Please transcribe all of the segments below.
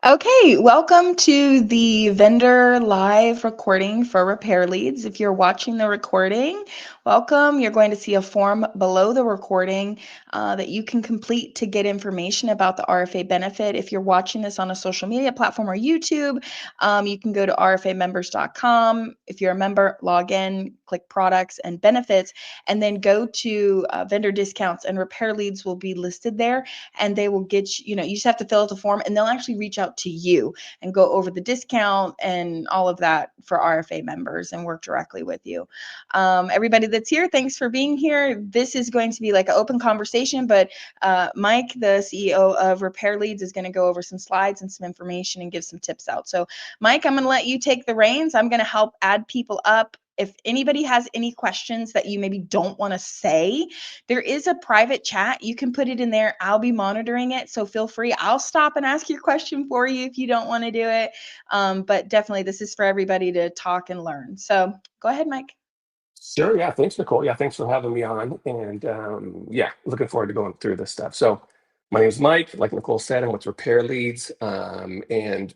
Okay, welcome to the vendor live recording for Repair Leads. If you're watching the recording, welcome. You're going to see a form below the recording that you can complete to get information about the RFA benefit. If you're watching this on a social media platform or YouTube, you can go to rfamembers.com. If you're a member, log in, click products and benefits, and then go to vendor discounts, and Repair Leads will be listed there, and they will get you just have to fill out the form, and they'll actually reach out to you and go over the discount and all of that for RFA members and work directly with you. Everybody that's here, thanks for being here. This is going to be like an open conversation, but Mike, the CEO of Repair Leads, is going to go over some slides and some information and give some tips out. So Mike, I'm going to let you take the reins. I'm going to help add people up. If anybody has any questions that you maybe don't want to say, there is a private chat. You can put it in there. I'll be monitoring it, so feel free. I'll stop and ask your question for you if you don't want to do it. But definitely, this is for everybody to talk and learn. So go ahead, Mike. Sure. Yeah. Thanks, Nicole. Yeah. Thanks for having me on. And yeah, looking forward to going through this stuff. So my name is Mike. Like Nicole said, I'm with Repair Leads. And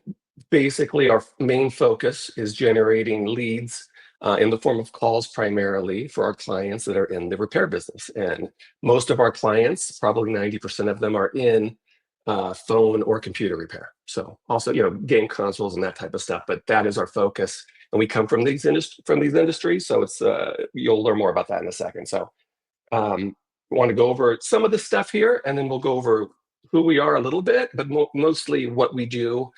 basically, our main focus is generating leads in the form of calls primarily for our clients that are in the repair business. And most of our clients, probably 90% of them, are in phone or computer repair. So also, game consoles and that type of stuff. But that is our focus, and we come from these industries. So it's you'll learn more about that in a second. So we want to go over some of the stuff here, and then we'll go over who we are a little bit, but mostly what we do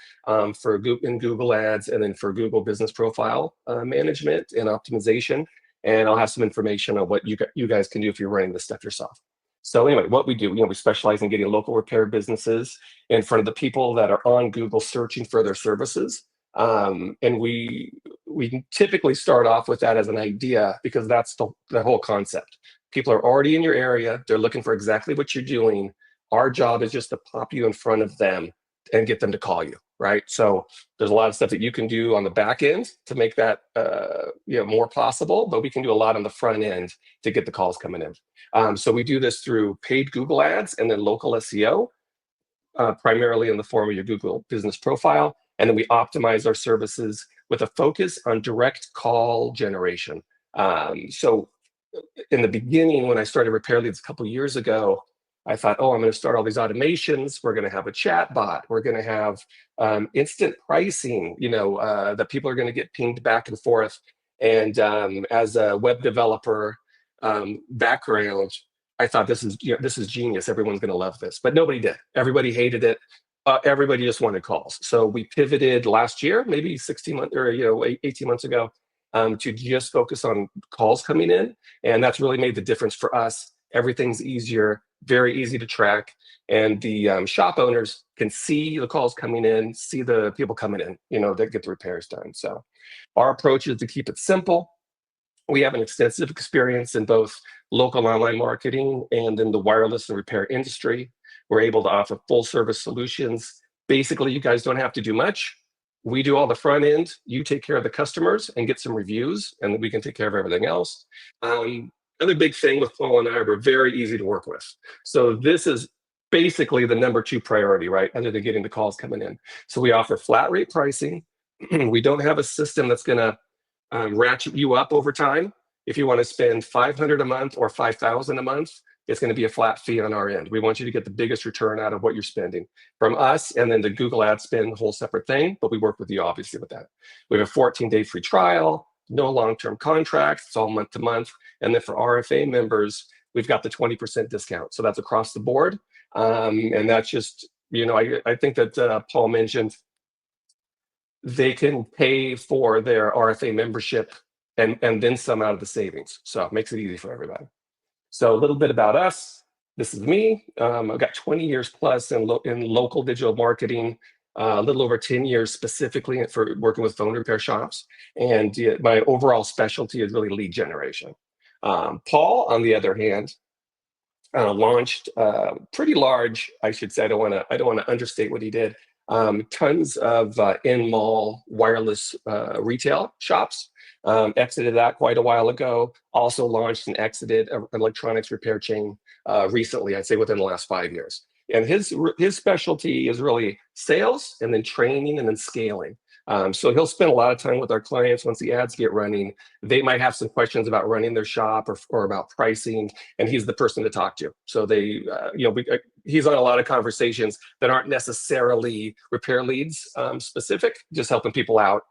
for Google Ads, and then for Google Business Profile management and optimization. And I'll have some information on what you guys can do if you're running this stuff yourself. So anyway, what we do, we specialize in getting local repair businesses in front of the people that are on Google searching for their services. And we typically start off with that as an idea, because that's the whole concept. People are already in your area. They're looking for exactly what you're doing. Our job is just to pop you in front of them and get them to call you, right? So there's a lot of stuff that you can do on the back end to make that more possible, but we can do a lot on the front end to get the calls coming in. So we do this through paid Google Ads and then local SEO, primarily in the form of your Google Business Profile. And then we optimize our services with a focus on direct call generation. So in the beginning, when I started Repair Leads a couple of years ago, I thought, I'm going to start all these automations. We're going to have a chat bot. We're going to have instant pricing, that people are going to get pinged back and forth. And as a web developer background, I thought this is genius. Everyone's going to love this, but nobody did. Everybody hated it. Everybody just wanted calls. So we pivoted last year, maybe 16 months or 18 months ago, to just focus on calls coming in, and that's really made the difference for us. Everything's easier, very easy to track, and the shop owners can see the calls coming in, see the people coming in, that get the repairs done. So our approach is to keep it simple. We have an extensive experience in both local online marketing and in the wireless and repair industry. We're able to offer full service solutions. Basically, you guys don't have to do much. We do all the front end. You take care of the customers and get some reviews, and then we can take care of everything else. Another big thing with Paul and I, we're very easy to work with. So this is basically the number 2 priority, right? Other than getting the calls coming in. So we offer flat rate pricing. We don't have a system that's going to ratchet you up over time. If you want to spend $500 a month or $5,000 a month, it's going to be a flat fee on our end. We want you to get the biggest return out of what you're spending from us, and then the Google Ad spend, a whole separate thing, but we work with you obviously with that. We have a 14-day free trial, no long-term contracts, it's all month to month. And then for RFA members, we've got the 20% discount. So that's across the board. And that's just, I think that Paul mentioned they can pay for their RFA membership and then some out of the savings. So it makes it easy for everybody. So a little bit about us. This is me. I've got 20 years plus in local digital marketing, a little over 10 years specifically for working with phone repair shops. And my overall specialty is really lead generation. Paul, on the other hand, launched pretty large, I should say, I don't want to understate what he did, tons of in-mall wireless retail shops. Exited that quite a while ago. Also launched and exited an electronics repair chain recently, I'd say within the last 5 years. And his specialty is really sales and then training and then scaling. So he'll spend a lot of time with our clients once the ads get running. They might have some questions about running their shop or about pricing, and he's the person to talk to. So he's on a lot of conversations that aren't necessarily repair leads specific, just helping people out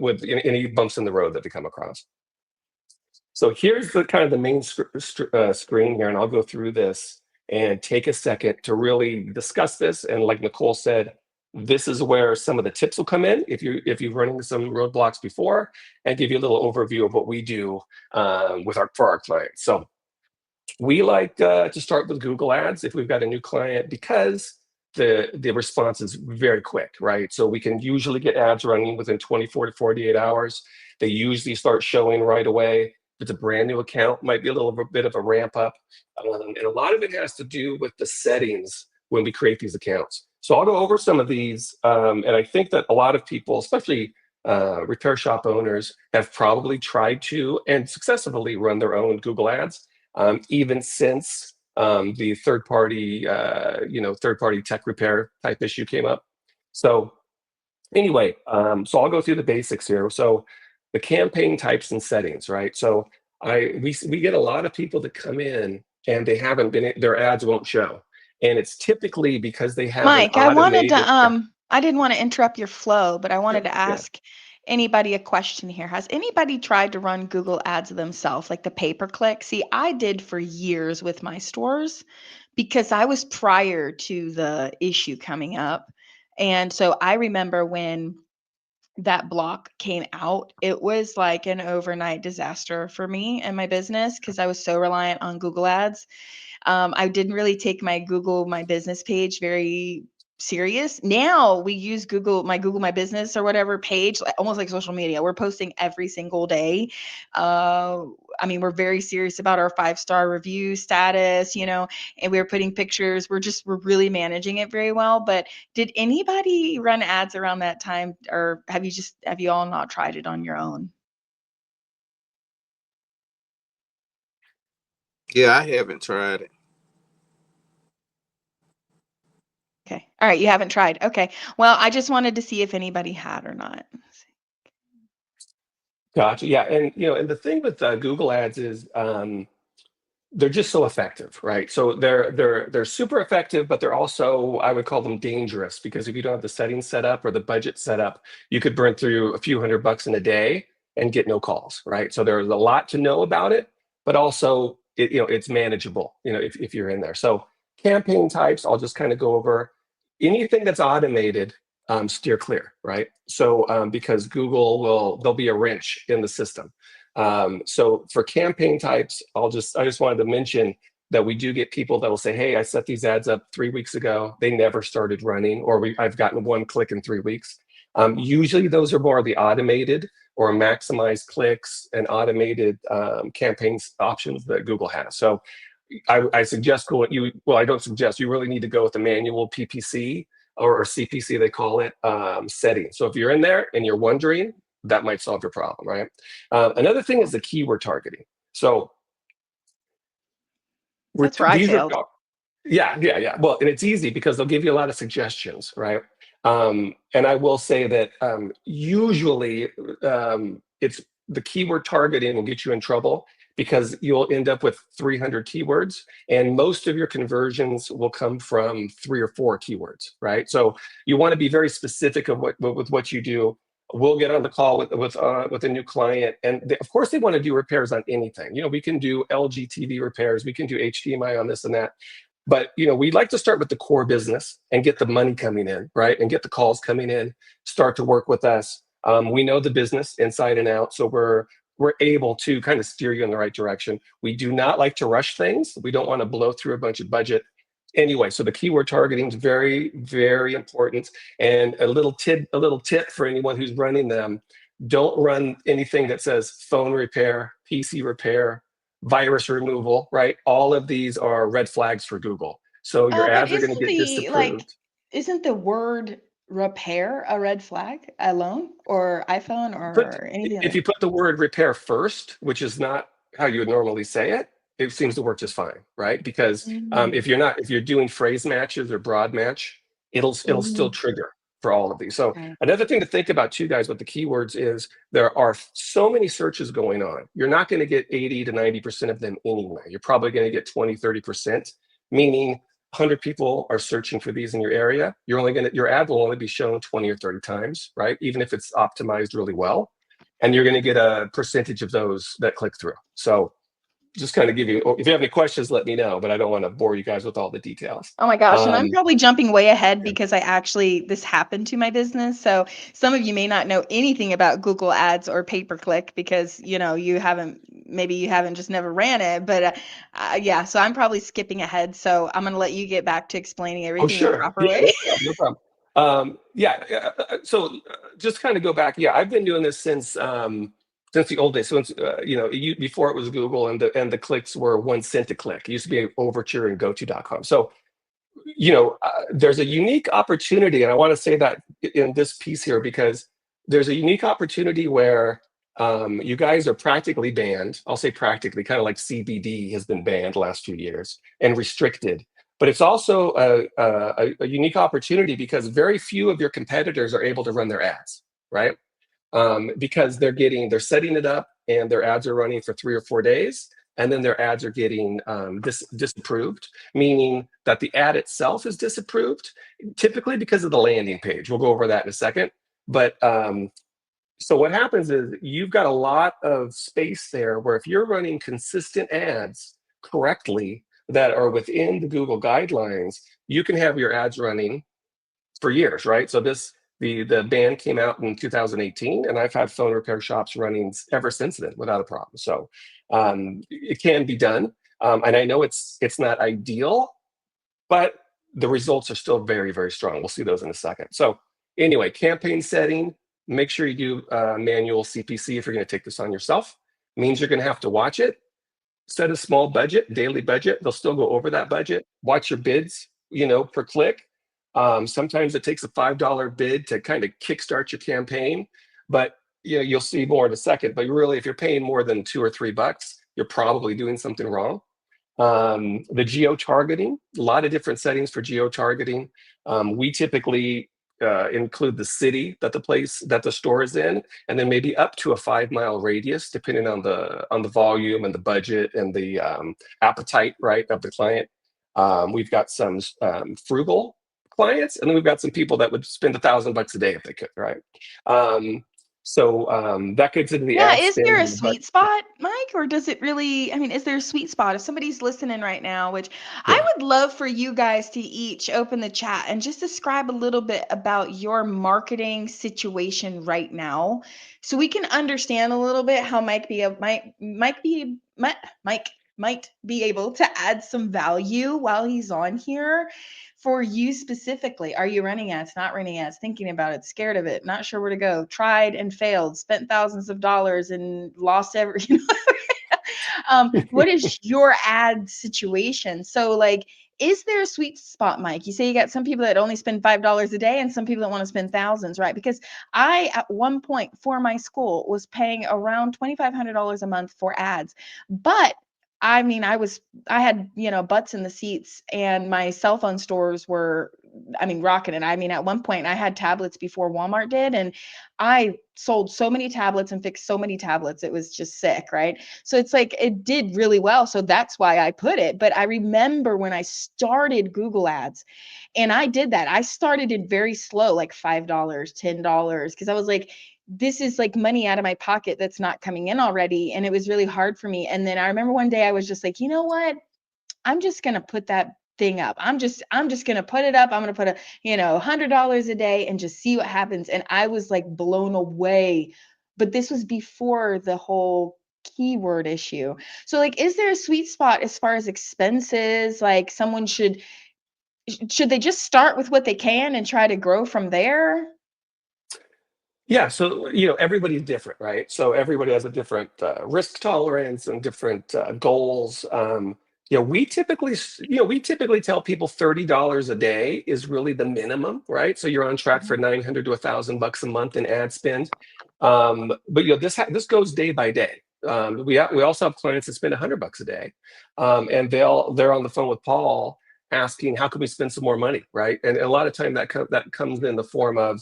with any bumps in the road that they come across. So here's the kind of the main screen here, and I'll go through this and take a second to really discuss this. And like Nicole said, this is where some of the tips will come in if you've run into some roadblocks before, and give you a little overview of what we do for our clients. So we like to start with Google Ads if we've got a new client, because the response is very quick, right? So we can usually get ads running within 24 to 48 hours. They usually start showing right away. If it's a brand new account, might be a little bit of a ramp up. And a lot of it has to do with the settings when we create these accounts. So I'll go over some of these. And I think that a lot of people, especially repair shop owners, have probably tried to and successfully run their own Google Ads, even since the third-party tech repair type issue came up. So anyway, so I'll go through the basics here. So the campaign types and settings, right? So we get a lot of people that come in and they haven't their ads won't show, and it's typically because they have an Mike, automated. I didn't want to interrupt your flow, but I wanted to Yeah. ask anybody a question here. Has anybody tried to run Google Ads themselves, like the pay-per-click? See, I did for years with my stores because I was prior to the issue coming up. And so I remember when that block came out, it was like an overnight disaster for me and my business because I was so reliant on Google Ads. I didn't really take my business page very serious. Now we use Google My Business or whatever page, almost like social media. We're posting every single day. We're very serious about our 5-star review status, and we're putting pictures. We're really managing it very well. But did anybody run ads around that time, or have you all not tried it on your own? Yeah, I haven't tried it. Okay. All right. You haven't tried. Okay. Well, I just wanted to see if anybody had or not. Gotcha. Yeah, and the thing with Google Ads is they're just so effective, right? So they're super effective, but they're also, I would call them, dangerous, because if you don't have the settings set up or the budget set up, you could burn through a few $100 in a day and get no calls, right? So there's a lot to know about it, but also it's manageable, if you're in there. So campaign types, I'll just kind of go over anything that's automated. Steer clear, right? So because there'll be a wrench in the system. So for campaign types, I just wanted to mention that we do get people that will say, hey, I set these ads up 3 weeks ago. They never started running, or I've gotten 1 click in 3 weeks. Usually those are more the automated or maximized clicks and automated campaigns options that Google has. So I suggest I don't suggest, you really need to go with the manual PPC or CPC, they call it, setting. So if you're in there and you're wondering, that might solve your problem, right? Another thing is the keyword targeting. So That's where I these are, failed. yeah. Well, and it's easy because they'll give you a lot of suggestions, right? And I will say that usually it's the keyword targeting will get you in trouble, because you'll end up with 300 keywords, and most of your conversions will come from 3 or 4 keywords, right? So you want to be very specific with what you do. We'll get on the call with a new client, and of course they want to do repairs on anything. We can do LG TV repairs, we can do HDMI on this and that. But we'd like to start with the core business and get the money coming in, right? And get the calls coming in, start to work with us. We know the business inside and out, so we're able to kind of steer you in the right direction. We do not like to rush things. We don't want to blow through a bunch of budget. Anyway, so the keyword targeting is very, very important. And a little tip for anyone who's running them: don't run anything that says phone repair, PC repair, virus removal, right? All of these are red flags for Google. So your But ads are going to get disapproved. isn't the word repair a red flag alone, or iPhone, or anything If other? you put the word repair first, which is not how you would normally say it, it seems to work just fine, right? Because Mm. if you're doing phrase matches or broad match, it'll still Ooh, trigger for all of these. So okay. another thing to think about too, guys, with the keywords is there are so many searches going on. You're not going to get 80 to 90% of them anyway. You're probably going to get 20, 30%, meaning 100 people are searching for these in your area. Your ad will only be shown 20 or 30 times, right? Even if it's optimized really well. And you're going to get a percentage of those that click through. So just kind of give you, if you have any questions, let me know, but I don't want to bore you guys with all the details. Oh my gosh, and I'm Um, probably jumping way ahead yeah. because this happened to my business. So some of you may not know anything about Google Ads or pay-per-click because, maybe you haven't just never ran it, but yeah, so I'm probably skipping ahead. So I'm going to let you get back to explaining Oh, everything the sure. proper Yeah, way. no problem. No problem. So just kind of go back. Yeah, I've been doing this since the old days. Since before it was Google and the clicks were 1 cent a click. It used to be Overture and GoTo.com. So there's a unique opportunity, and I want to say that in this piece here because there's a unique opportunity where you guys are practically banned. I'll say practically, kind of like CBD has been banned the last few years and restricted. But it's also a unique opportunity because very few of your competitors are able to run their ads, right? Because they're setting it up and their ads are running for 3 or 4 days, and then their ads are getting disapproved, meaning that the ad itself is disapproved, typically because of the landing page. We'll go over that in a second. But so what happens is you've got a lot of space there where if you're running consistent ads correctly that are within the Google guidelines, you can have your ads running for years, right? So the ban came out in 2018, and I've had phone repair shops running ever since then without a problem. So it can be done, and I know it's not ideal, but the results are still very, very strong. We'll see those in a second. So anyway, campaign setting. Make sure you do manual CPC if you're going to take this on yourself. Means you're going to have to watch it. Set a small budget, daily budget. They'll still go over that budget. Watch your bids, per click. Sometimes it takes a $5 bid to kind of kickstart your campaign, but you'll see more in a second. But really, if you're paying more than $2 or $3, you're probably doing something wrong. The geo-targeting, a lot of different settings for geo-targeting. We typically include the city that the store is in, and then maybe up to a 5 mile radius, depending on the volume and the budget and the appetite, right, of the client. We've got some frugal clients, and then we've got some people that would spend $1,000 a day if they could, right? That gets into the Yeah, ad is there spend a and the budget. sweet spot, Mike, or does it really, is there a sweet spot? If somebody's listening right now, which I Yeah. would love for you guys to each open the chat and just describe a little bit about your marketing situation right now, so we can understand a little bit how Mike might be able to add some value while he's on here for you specifically. Are you running ads, not running ads, thinking about it, scared of it, not sure where to go, tried and failed, spent thousands of dollars and lost every, what is your ad situation? So like, is there a sweet spot, Mike? You say you got some people that only spend $5 a day and some people that want to spend thousands, right? Because I, at one point for my school, was paying around $2,500 a month for ads. But I had, butts in the seats, and my cell phone stores were, rocking it. At one point I had tablets before Walmart did, and I sold so many tablets and fixed so many tablets. It was just sick, right? So it's like it did really well. So that's why I put it. But I remember when I started Google Ads, and I did that. I started it very slow, like $5, $10, because I was like, this is like money out of my pocket that's not coming in already. And it was really hard for me. And then I remember one day I was just like, you know what? I'm just going to put that thing up. I'm just going to put it up. I'm going to put $100 a day and just see what happens. And I was like blown away. But this was before the whole keyword issue. So like, is there a sweet spot as far as expenses? Like someone should they just start with what they can and try to grow from there? Yeah, so everybody's different, right? So everybody has a different risk tolerance and different goals. We typically tell people $30 a day is really the minimum, right? So you're on track for 900 to $1,000 a month in ad spend. But this goes day by day. We also have clients that spend $100 a day, and they're on the phone with Paul asking, how can we spend some more money, right? And a lot of time that comes in the form of,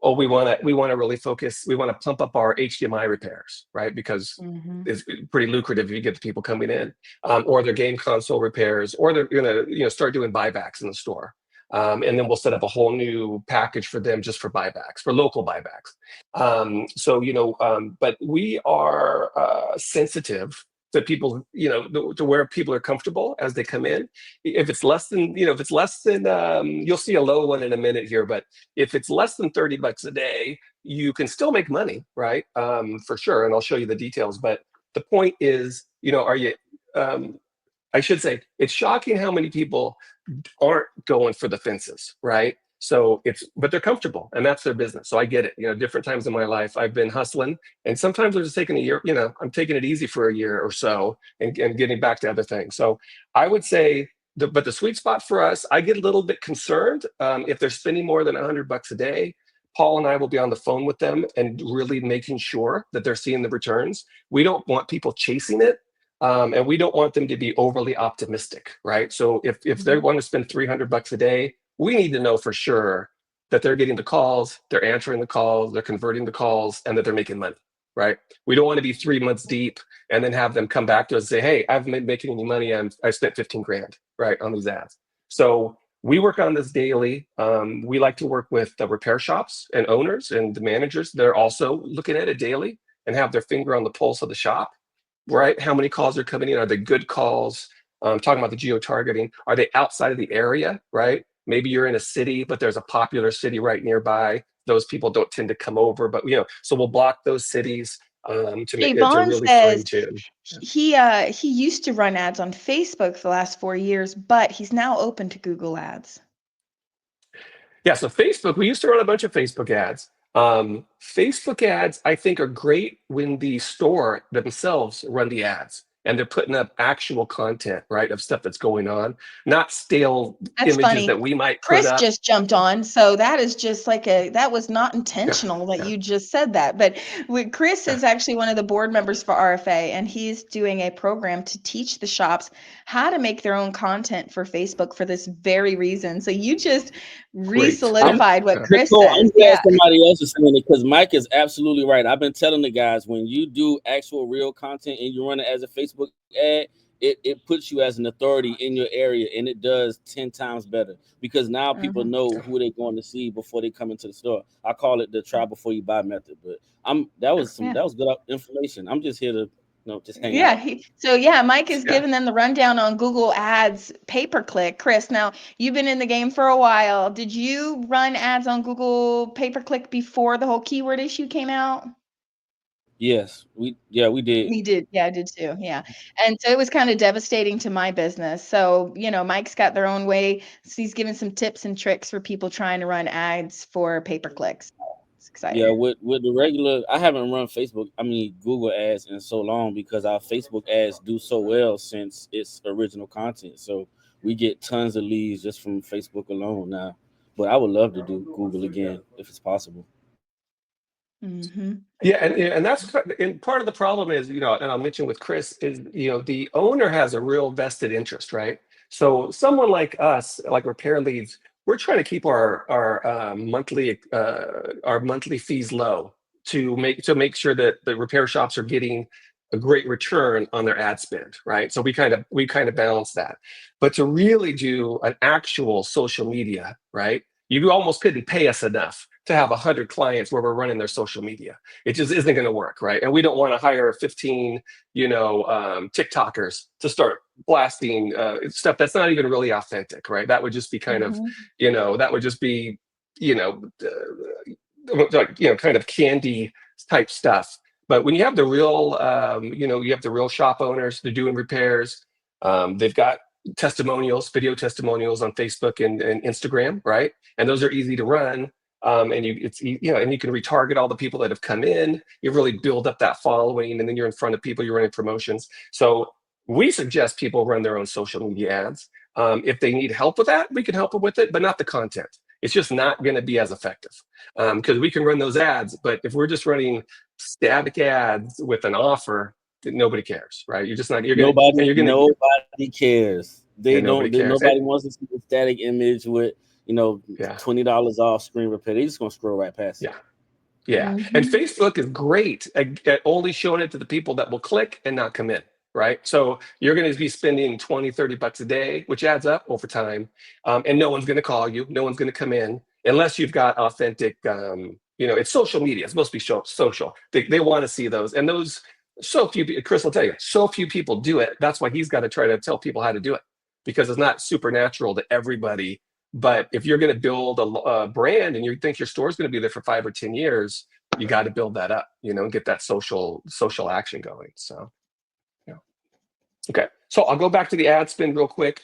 oh, we want to really focus, we want to pump up our HDMI repairs, right? Because it's pretty lucrative if you get the people coming in, or their game console repairs, or they're gonna start doing buybacks in the store. And then we'll set up a whole new package for them just for buybacks, for local buybacks. But we are sensitive to people, to where people are comfortable as they come in. If it's less than, you'll see a low one in a minute here, but if it's less than $30 a day, you can still make money, right? For sure. And I'll show you the details. But the point is, I should say, it's shocking how many people aren't going for the fences, right? But they're comfortable, and that's their business. So I get it. Different times in my life, I've been hustling, and sometimes I'm just taking a year. I'm taking it easy for a year or so, and getting back to other things. So I would say, but the sweet spot for us, I get a little bit concerned if they're spending more than $100 a day. Paul and I will be on the phone with them and really making sure that they're seeing the returns. We don't want people chasing it. And we don't want them to be overly optimistic, right? So if they want to spend $300 a day, we need to know for sure that they're getting the calls, they're answering the calls, they're converting the calls, and that they're making money, right? We don't want to be 3 months deep and then have them come back to us and say, hey, I haven't been making any money. I spent 15 grand, right, on these ads. So we work on this daily. We like to work with the repair shops and owners and the managers. They're also looking at it daily and have their finger on the pulse of the shop. Right? How many calls are coming in? Are they good calls? Talking about the geo-targeting. Are they outside of the area, right? Maybe you're in a city, but there's a popular city right nearby. Those people don't tend to come over, but so we'll block those cities to make it to Yvonne really says fine tune. he used to run ads on Facebook for the last 4 years, but he's now open to Google Ads. Yeah, so Facebook, we used to run a bunch of Facebook ads. Facebook ads, I think, are great when the store themselves run the ads and they're putting up actual content, right, of stuff that's going on, not stale That's images funny. that we might put Chris up. just jumped on, so that is just like that was not intentional that Yeah. you just said that. But Chris is actually one of the board members for RFA, and he's doing a program to teach the shops how to make their own content for Facebook for this very reason. So you just re-solidified what Chris Nicole, I'm says. glad Yeah. somebody else is saying it because Mike is absolutely right. I've been telling the guys, when you do actual real content and you run it as a Facebook ad, it puts you as an authority in your area, and it does 10 times better because now people know who they're going to see before they come into the store. I call it the try before you buy method, but that was good information. I'm just here to just hang out. Mike is giving them the rundown on Google Ads pay-per-click. Chris, now you've been in the game for a while. Did you run ads on Google pay-per-click before the whole keyword issue came out? Yes, we did. We did. Yeah, I did too. Yeah. And so it was kind of devastating to my business. So, Mike's got their own way. So he's giving some tips and tricks for people trying to run ads for pay-per-clicks. So it's exciting. Yeah, with the regular, I haven't run Google ads in so long because our Facebook ads do so well since it's original content. So we get tons of leads just from Facebook alone now. But I would love to do Google again if it's possible. Yeah, and that's part of the problem is, and I'll mention with Chris is, the owner has a real vested interest, right? So someone like us, like RepairLeads, we're trying to keep our monthly fees low to make sure that the repair shops are getting a great return on their ad spend, right? So we kind of balance that. But to really do an actual social media, right? You almost couldn't pay us enough to have 100 clients where we're running their social media. It just isn't going to work, right? And we don't want to hire 15, TikTokers to start blasting stuff that's not even really authentic, right? That would just be kind of, that would just be, kind of candy type stuff. But when you have the real, you have the real shop owners, they're doing repairs. They've got testimonials, video testimonials on Facebook and Instagram, right? And those are easy to run. And you can retarget all the people that have come in. You really build up that following, and then you're in front of people. You're running promotions. So we suggest people run their own social media ads. If they need help with that, we can help them with it, but not the content. It's just not going to be as effective because we can run those ads, but if we're just running static ads with an offer, nobody cares, right? You're just not. Nobody cares. They don't. Nobody cares. Nobody wants to see the static image with $20 off screen repair. They're just gonna scroll right past it. Yeah. And Facebook is great at only showing it to the people that will click and not come in, right? So you're going to be spending $20-$30 a day, which adds up over time. And no one's going to call you. No one's going to come in unless you've got authentic, it's social media. It's supposed to be social. They want to see those. And those, so few, Chris will tell you, so few people do it. That's why he's got to try to tell people how to do it, because it's not supernatural to everybody. But if you're going to build a brand and you think your store is going to be there for 5 or 10 years, you got to build that up, and get that social action going. So, okay. So I'll go back to the ad spend real quick.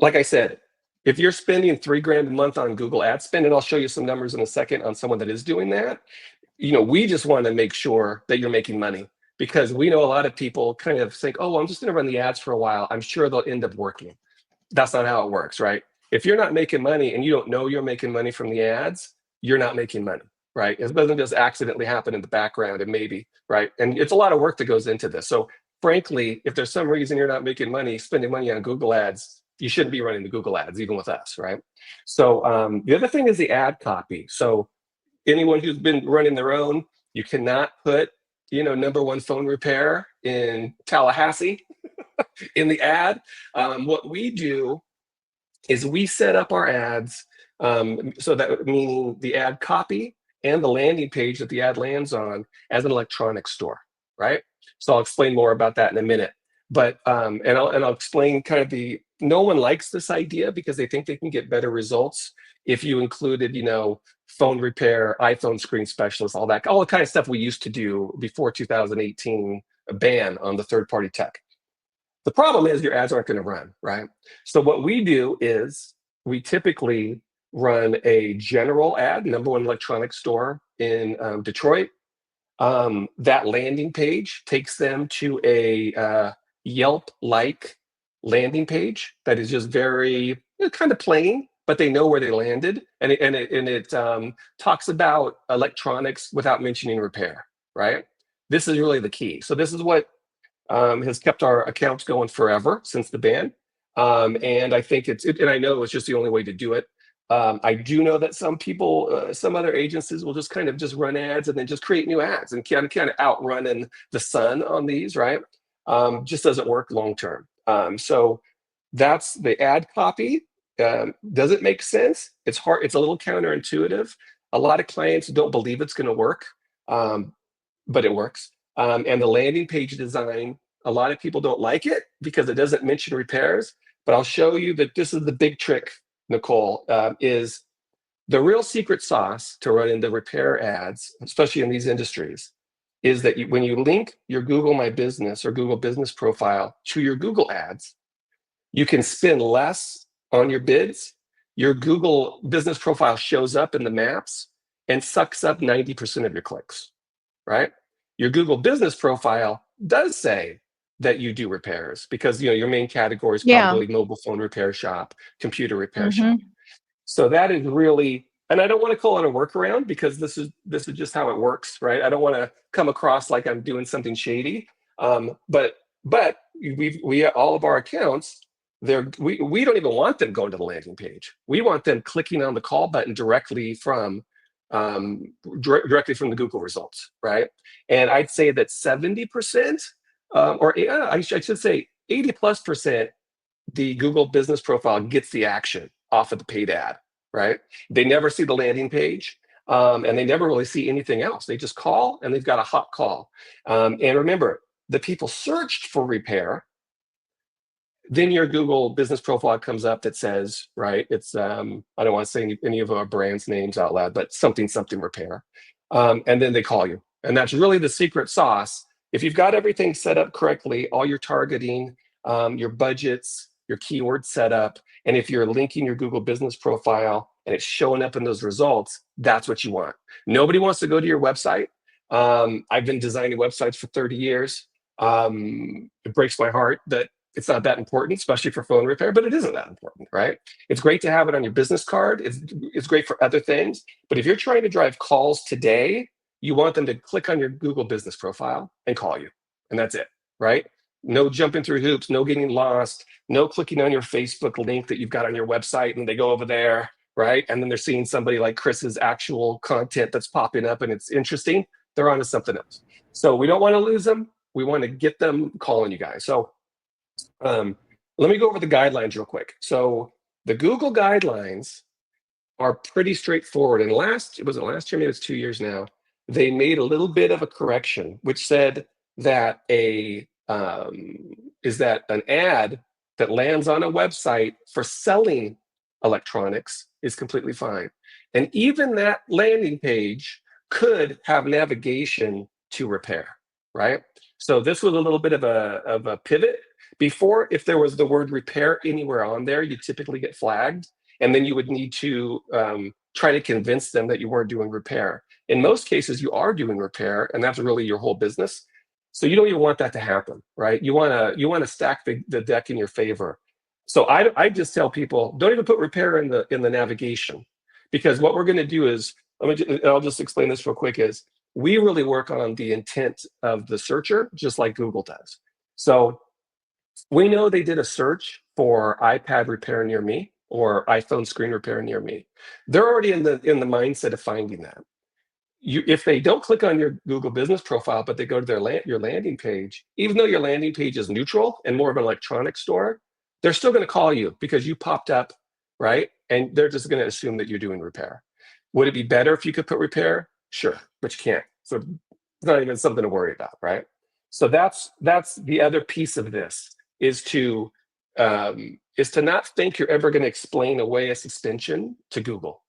Like I said, if you're spending $3,000 a month on Google ad spend, and I'll show you some numbers in a second on someone that is doing that, we just want to make sure that you're making money, because we know a lot of people kind of think, oh, well, I'm just going to run the ads for a while. I'm sure they'll end up working. That's not how it works, right? If you're not making money and you don't know you're making money from the ads, you're not making money, right? It doesn't just accidentally happen in the background, and maybe, right? And it's a lot of work that goes into this. So frankly, if there's some reason you're not making money, spending money on Google ads, you shouldn't be running the Google ads, even with us, right? So the other thing is the ad copy. So anyone who's been running their own, you cannot put, #1 phone repair in Tallahassee in the ad. What we do is we set up our ads so that, meaning the ad copy and the landing page that the ad lands on, as an electronic store, right? So I'll explain more about that in a minute. But and I'll explain kind of no one likes this idea because they think they can get better results if you included, phone repair, iPhone screen specialist, all the kind of stuff we used to do before 2018 ban on the third-party tech. The problem is your ads aren't going to run, right? So what we do is we typically run a general ad, #1 electronic store in Detroit. That landing page takes them to a Yelp-like landing page that is just very kind of plain, but they know where they landed, and it talks about electronics without mentioning repair, right? This is really the key. So this is what has kept our accounts going forever since the ban. And I think and I know it's just the only way to do it. I do know that some people, some other agencies will just kind of just run ads and then just create new ads and kind of outrunning the sun on these, right? Just doesn't work long term. So that's the ad copy. Does it make sense? It's hard. It's a little counterintuitive. A lot of clients don't believe it's going to work, but it works. And the landing page design, a lot of people don't like it because it doesn't mention repairs. But I'll show you that this is the big trick, Nicole, is the real secret sauce to running the repair ads, especially in these industries, is that when you link your Google My Business or Google Business profile to your Google ads, you can spend less on your bids. Your Google Business profile shows up in the maps and sucks up 90% of your clicks, right? Your Google Business profile does say that you do repairs because your main category is probably mobile phone repair shop, computer repair shop. So that is really, and I don't want to call it a workaround because this is just how it works, right? I don't want to come across like I'm doing something shady. But we all of our accounts, we don't even want them going to the landing page. We want them clicking on the call button directly from the Google results, right? And I'd say that 70%, I should say 80+%, the Google Business profile gets the action off of the paid ad, right? They never see the landing page, and they never really see anything else. They just call, and they've got a hot call. And remember, the people searched for repair. Then your Google Business profile comes up that says, right, it's, I don't want to say any of our brands' names out loud, but something repair. And then they call you. And that's really the secret sauce. If you've got everything set up correctly, all your targeting, your budgets, your keyword setup, and if you're linking your Google Business profile and it's showing up in those results, that's what you want. Nobody wants to go to your website. I've been designing websites for 30 years. It breaks my heart that it's not that important, especially for phone repair, but it isn't that important, right? It's great to have it on your business card. It's great for other things. But if you're trying to drive calls today, you want them to click on your Google business profile and call you, and that's it, right? No jumping through hoops, no getting lost, no clicking on your Facebook link that you've got on your website and they go over there, right? And then they're seeing somebody like Chris's actual content that's popping up and it's interesting. They're onto something else. So we don't want to lose them. We want to get them calling you guys. So let me go over the guidelines real quick. So the Google guidelines are pretty straightforward. And last year, maybe it's 2 years now, they made a little bit of a correction, which said that an ad that lands on a website for selling electronics is completely fine. And even that landing page could have navigation to repair, right? So this was a little bit of a pivot. Before, if there was the word repair anywhere on there, you typically get flagged. And then you would need to try to convince them that you weren't doing repair. In most cases, you are doing repair, and that's really your whole business. So you don't even want that to happen, right? You want to stack the deck in your favor. So I just tell people, don't even put repair in the navigation, because what we're going to do is, I'll just explain this real quick, is we really work on the intent of the searcher, just like Google does. So we know they did a search for iPad repair near me or iPhone screen repair near me. They're already in the mindset of finding that. If they don't click on your Google business profile, but they go to your landing page, even though your landing page is neutral and more of an electronic store, they're still going to call you because you popped up, right? And they're just going to assume that you're doing repair. Would it be better if you could put repair? Sure, but you can't. So it's not even something to worry about, right? So that's the other piece of this, is to not think you're ever going to explain away a suspension to Google.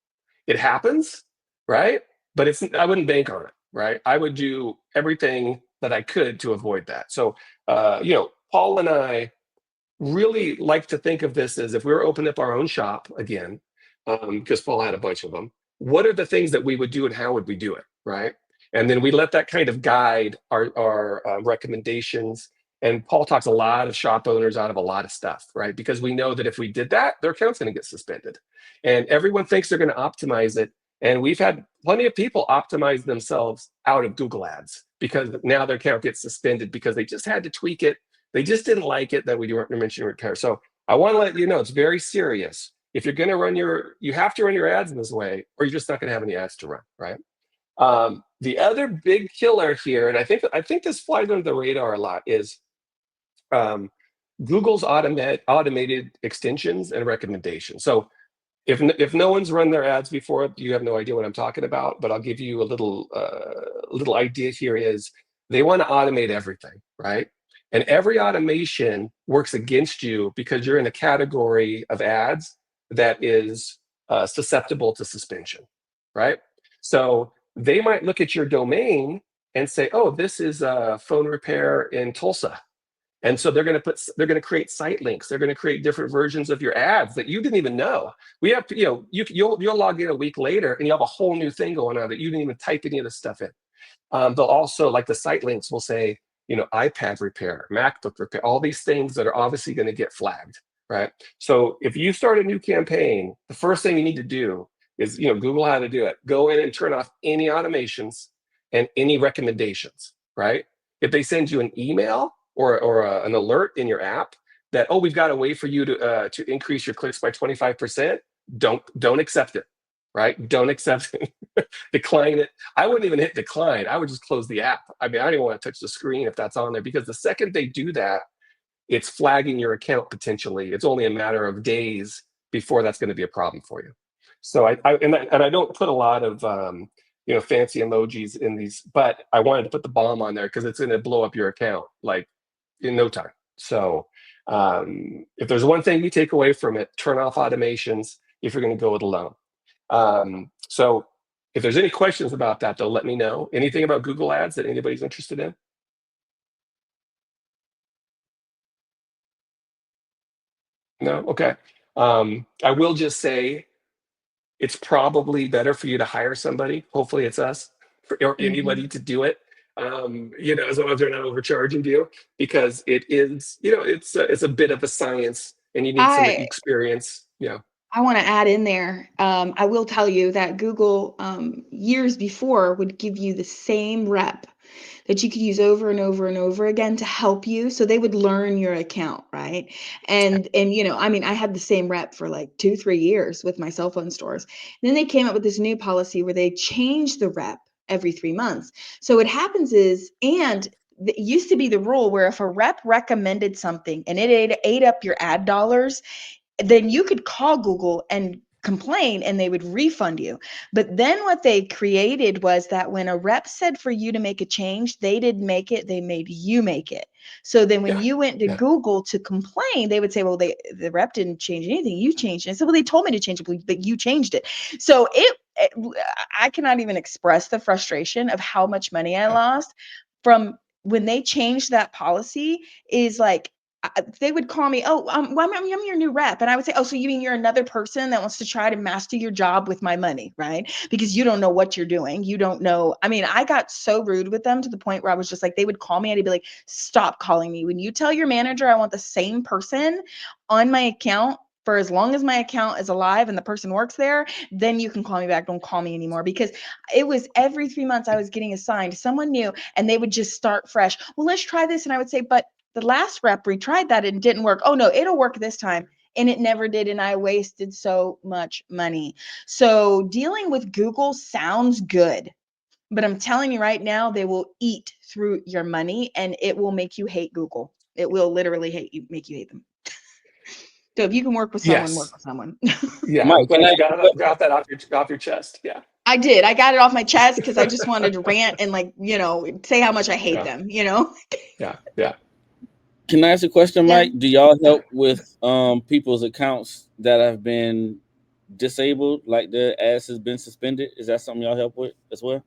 It happens, right? But I wouldn't bank on it, right? I would do everything that I could to avoid that. So, Paul and I really like to think of this as, if we were opening up our own shop again, because Paul had a bunch of them, what are the things that we would do and how would we do it, right? And then we let that kind of guide our recommendations. And Paul talks a lot of shop owners out of a lot of stuff, right? Because we know that if we did that, their account's going to get suspended. And everyone thinks they're going to optimize it. And we've had plenty of people optimize themselves out of Google Ads because now their account gets suspended because they just had to tweak it. They just didn't like it that we weren't mentioning repair. So I want to let you know, it's very serious. If you're going to you have to run your ads in this way, or you're just not going to have any ads to run, right? The other big killer here, and I think this flies under the radar a lot, is Google's automated extensions and recommendations. So if no one's run their ads before, you have no idea what I'm talking about, but I'll give you a little idea here. Is they want to automate everything, right? And every automation works against you because you're in a category of ads that is susceptible to suspension, right? So they might look at your domain and say, oh, this is a phone repair in Tulsa. And so they're going to create site links. They're going to create different versions of your ads that you didn't even know. We have, you'll log in a week later and you have a whole new thing going on that you didn't even type any of this stuff in. They'll also, like the site links will say, iPad repair, MacBook repair, all these things that are obviously going to get flagged, right? So if you start a new campaign, the first thing you need to do is, Google how to do it. Go in and turn off any automations and any recommendations, right? If they send you an email or an alert in your app that, oh, we've got a way for you to increase your clicks by 25%, don't accept it, right? Don't accept it. Decline it. I wouldn't even hit decline. I would just close the app. I mean, I don't even want to touch the screen if that's on there, because the second they do that, it's flagging your account potentially. It's only a matter of days before that's going to be a problem for you. So I don't put a lot of fancy emojis in these, but I wanted to put the bomb on there because it's going to blow up your account like in no time. So if there's one thing you take away from it, turn off automations if you're going to go it alone. So if there's any questions about that, though, let me know. Anything about Google Ads that anybody's interested in? No? Okay. I will just say it's probably better for you to hire somebody. Hopefully it's us or anybody to do it. As long as they're not overcharging you, because it is, it's a bit of a science and you need some experience. Yeah. I want to add in there, I will tell you that Google years before would give you the same rep that you could use over and over and over again to help you. So they would learn your account, right? And I mean, I had the same rep for like 2-3 years with my cell phone stores. And then they came up with this new policy where they changed the rep every 3 months. So what happens is, and it used to be the rule where if a rep recommended something and it ate up your ad dollars, then you could call Google and complain and they would refund you. But then what they created was that when a rep said for you to make a change, they didn't make it, they made you make it. So then when you went to Google to complain, they would say, well, the rep didn't change anything, you changed it. I said, well, they told me to change it, but you changed it. So I cannot even express the frustration of how much money I lost from when they changed that policy. Is like, they would call me, oh, well, I'm your new rep. And I would say, oh, so you mean you're another person that wants to try to master your job with my money, right? Because you don't know what you're doing. You don't know. I mean, I got so rude with them to the point where I was just like, they would call me and I'd be like, stop calling me. When you tell your manager I want the same person on my account for as long as my account is alive and the person works there, then you can call me back. Don't call me anymore. Because it was every 3 months I was getting assigned someone new and they would just start fresh. Well, let's try this. And I would say, but the last rep retried that and it didn't work. Oh no, it'll work this time. And it never did. And I wasted so much money. So dealing with Google sounds good, but I'm telling you right now, they will eat through your money and it will make you hate Google. It will literally make you hate them. So if you can work with someone, work with someone. Yeah, Mike, I'm glad you got that off your chest. Yeah. I did. I got it off my chest because I just wanted to rant and say how much I hate them, Yeah. Can I ask a question, Mike? Do y'all help with people's accounts that have been disabled, like their ads has been suspended? Is that something y'all help with as well?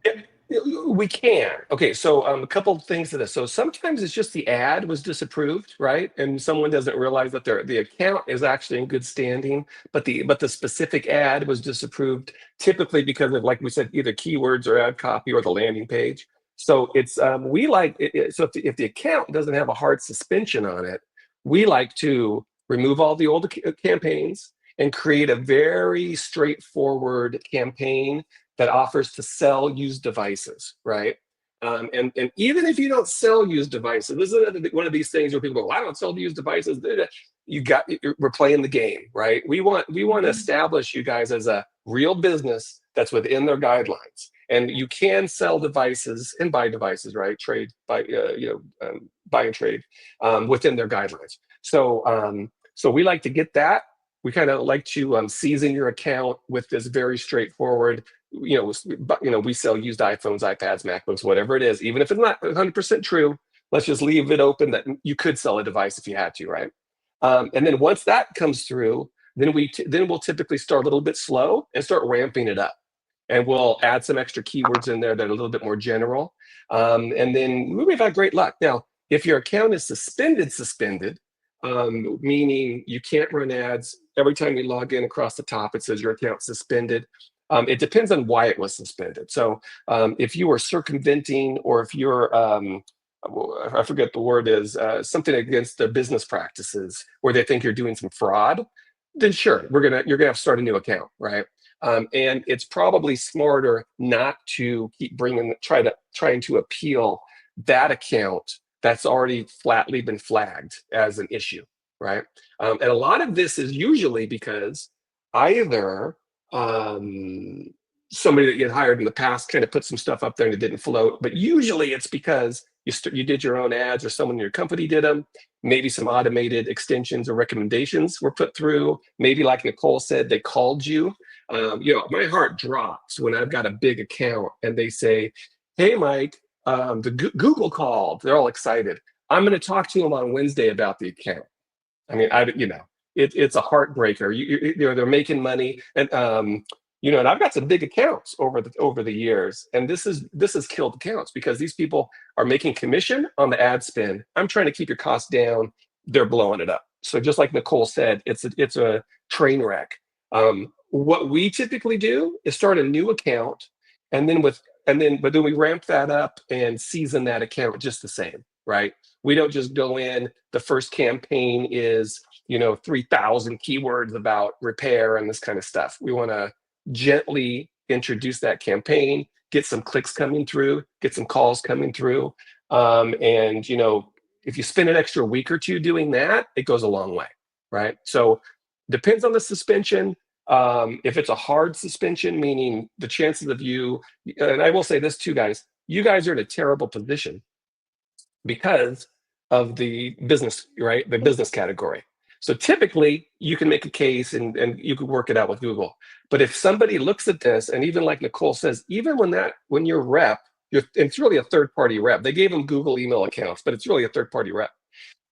Yeah, we can. Okay, so a couple of things to this. So sometimes it's just the ad was disapproved, right? And someone doesn't realize that the account is actually in good standing, but the specific ad was disapproved, typically because of, like we said, either keywords or ad copy or the landing page. So it's we like it, so if the account doesn't have a hard suspension on it, we like to remove all the old campaigns and create a very straightforward campaign that offers to sell used devices, right? And even if you don't sell used devices, this is one of these things where people go, well, I don't sell used devices. We're playing the game, right? We want to establish you guys as a real business that's within their guidelines. And you can sell devices and buy devices, right? Buy and trade within their guidelines. So we like to get that. We kind of like to season your account with this very straightforward, we sell used iPhones, iPads, MacBooks, whatever it is. Even if it's not 100% true, let's just leave it open that you could sell a device if you had to, right? And then once that comes through, then we'll typically start a little bit slow and start ramping it up. And we'll add some extra keywords in there that are a little bit more general. And then we've had great luck. Now, if your account is suspended, meaning you can't run ads, every time you log in across the top, it says your account's suspended. It depends on why it was suspended. So if you were circumventing, or if you're, I forget the word is, something against their business practices where they think you're doing some fraud, then sure, you're gonna have to start a new account, right? And it's probably smarter not to keep trying to appeal that account that's already flatly been flagged as an issue, right? And a lot of this is usually because either somebody that you had hired in the past kind of put some stuff up there and it didn't float, but usually it's because you did your own ads or someone in your company did them. Maybe some automated extensions or recommendations were put through. Maybe, like Nicole said, they called you. My heart drops when I've got a big account and they say, hey, Mike, Google called. They're all excited. I'm going to talk to them on Wednesday about the account. I mean, it's a heartbreaker. They're making money, and and I've got some big accounts over the years, and this has killed accounts because these people are making commission on the ad spend. I'm trying to keep your costs down. They're blowing it up. So just like Nicole said, it's a train wreck. What we typically do is start a new account, but then we ramp that up and season that account just the same, right? We don't just go in. The first campaign is 3,000 keywords about repair and this kind of stuff. We want to gently introduce that campaign, get some clicks coming through, get some calls coming through. And if you spend an extra week or two doing that, it goes a long way, right? So depends on the suspension. If it's a hard suspension, meaning the chances of you, and I will say this too, guys, you guys are in a terrible position because of the business, right? The business category. So typically you can make a case and you could work it out with Google. But if somebody looks at this, and even like Nicole says, even when your rep, it's really a third-party rep. They gave them Google email accounts, but it's really a third-party rep.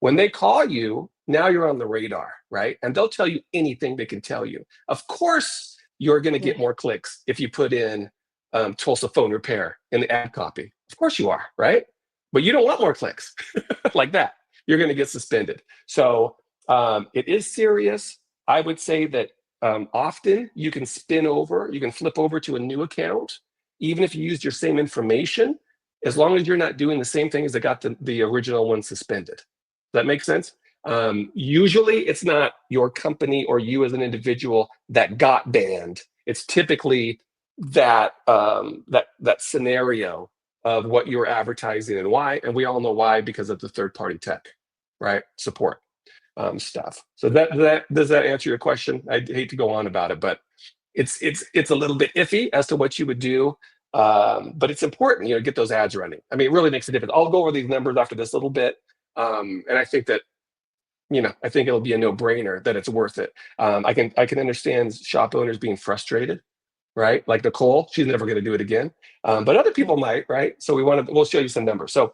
When they call you, now you're on the radar, right? And they'll tell you anything they can tell you. Of course, you're going to get more clicks if you put in Tulsa phone repair in the ad copy. Of course you are, right? But you don't want more clicks like that. You're going to get suspended. So it is serious. I would say that often you can flip over to a new account, even if you used your same information, as long as you're not doing the same thing as that got the original one suspended. Does that make sense? Usually it's not your company or you as an individual that got banned. It's typically that scenario of what you're advertising and why. And we all know why, because of the third-party tech, right? Support stuff. So does that answer your question? I hate to go on about it, but it's a little bit iffy as to what you would do. But it's important, get those ads running. I mean, it really makes a difference. I'll go over these numbers after this little bit. And I think that, I think it'll be a no-brainer that it's worth it. I can understand shop owners being frustrated, right? Like Nicole, she's never going to do it again. But other people might, right? So we'll show you some numbers. So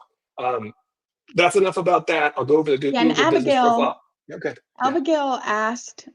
that's enough about that. I'll go over the Google business profile. Okay. Abigail asked,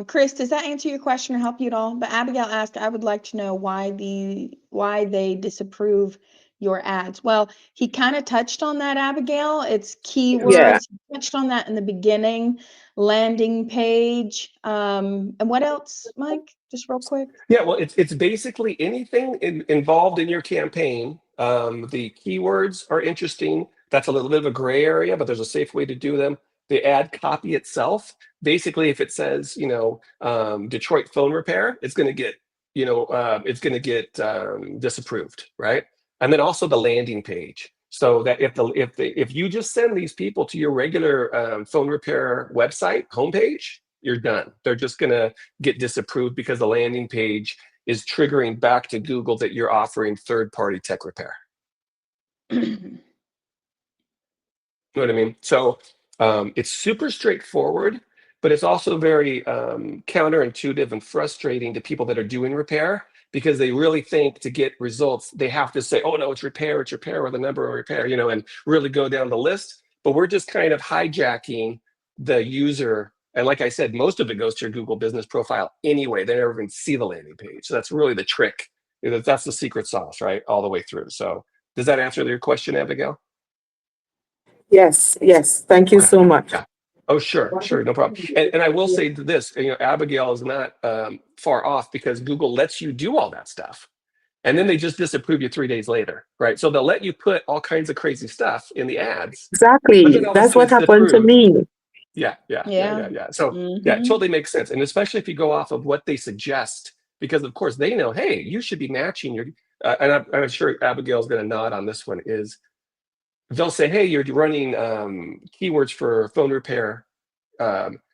Chris, does that answer your question or help you at all? But Abigail asked, I would like to know why they disapprove your ads. Well, he kind of touched on that, Abigail. It's keywords. Yeah. He touched on that in the beginning, landing page. And what else, Mike? Just real quick. Yeah, well, it's basically anything involved in your campaign. The keywords are interesting. That's a little bit of a gray area, but there's a safe way to do them. The ad copy itself, basically, if it says, Detroit phone repair, it's going to get disapproved, right? And then also the landing page. So that if you just send these people to your regular phone repair website homepage, you're done. They're just going to get disapproved because the landing page is triggering back to Google that you're offering third-party tech repair. You know what I mean? So it's super straightforward, but it's also very counterintuitive and frustrating to people that are doing repair, because they really think to get results, they have to say, oh no, it's repair with a number of repair, and really go down the list. But we're just kind of hijacking the user. And like I said, most of it goes to your Google business profile anyway. They never even see the landing page. So that's really the trick. That's the secret sauce, right? All the way through. So does that answer your question, Abigail? Yes. Thank you so much. Yeah. Oh, sure, no problem. And I will say this, Abigail is not far off, because Google lets you do all that stuff. And then they just disapprove you 3 days later, right? So they'll let you put all kinds of crazy stuff in the ads. Exactly. That's what happened to me. Yeah. So yeah, it totally makes sense. And especially if you go off of what they suggest, because of course they know, hey, you should be matching your, and I'm sure Abigail's going to nod on this one, is they'll say, hey, you're running keywords for phone repair.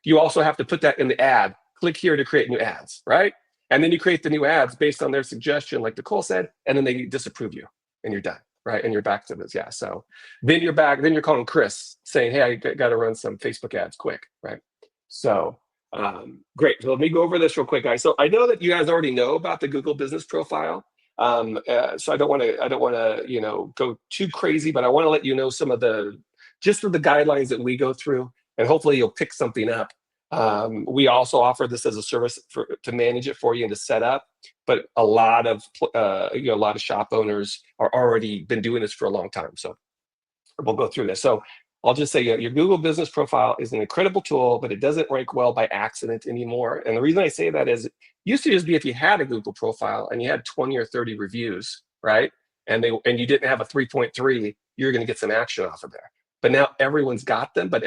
You also have to put that in the ad. Click here to create new ads, right? And then you create the new ads based on their suggestion, like Nicole said, and then they disapprove you and you're done, right? And you're back to this, yeah. So then you're back, then you're calling Chris saying, hey, I got to run some Facebook ads quick, right? So great. So let me go over this real quick, guys. So I know that you guys already know about the Google business profile. So I don't want to, go too crazy, but I want to let you know some of the guidelines that we go through, and hopefully you'll pick something up. We also offer this as a service to manage it for you and to set up, but a lot of shop owners are already been doing this for a long time. So we'll go through this. So I'll just say your Google business profile is an incredible tool, but it doesn't rank well by accident anymore. And the reason I say that is it used to just be if you had a Google profile and you had 20 or 30 reviews, right? And you didn't have a 3.3, you're going to get some action off of there. But now everyone's got them, but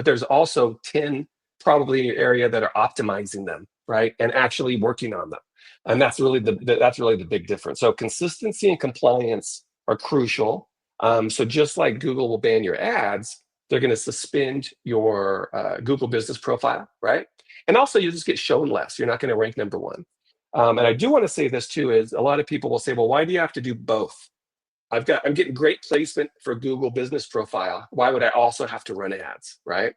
there's also 10 probably in your area that are optimizing them, right, and actually working on them. And that's really the big difference. So consistency and compliance are crucial. So just like Google will ban your ads, they're going to suspend your Google business profile, right? And also you just get shown less. You're not going to rank #1. And I do want to say this too, is a lot of people will say, well, why do you have to do both? I'm getting great placement for Google business profile. Why would I also have to run ads, right?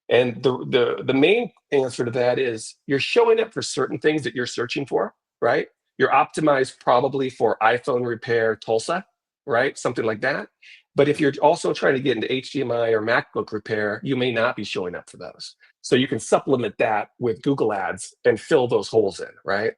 And the main answer to that is you're showing up for certain things that you're searching for, right? You're optimized probably for iPhone repair Tulsa, right? Something like that. But if you're also trying to get into HDMI or MacBook repair, you may not be showing up for those. So you can supplement that with Google ads and fill those holes in, right?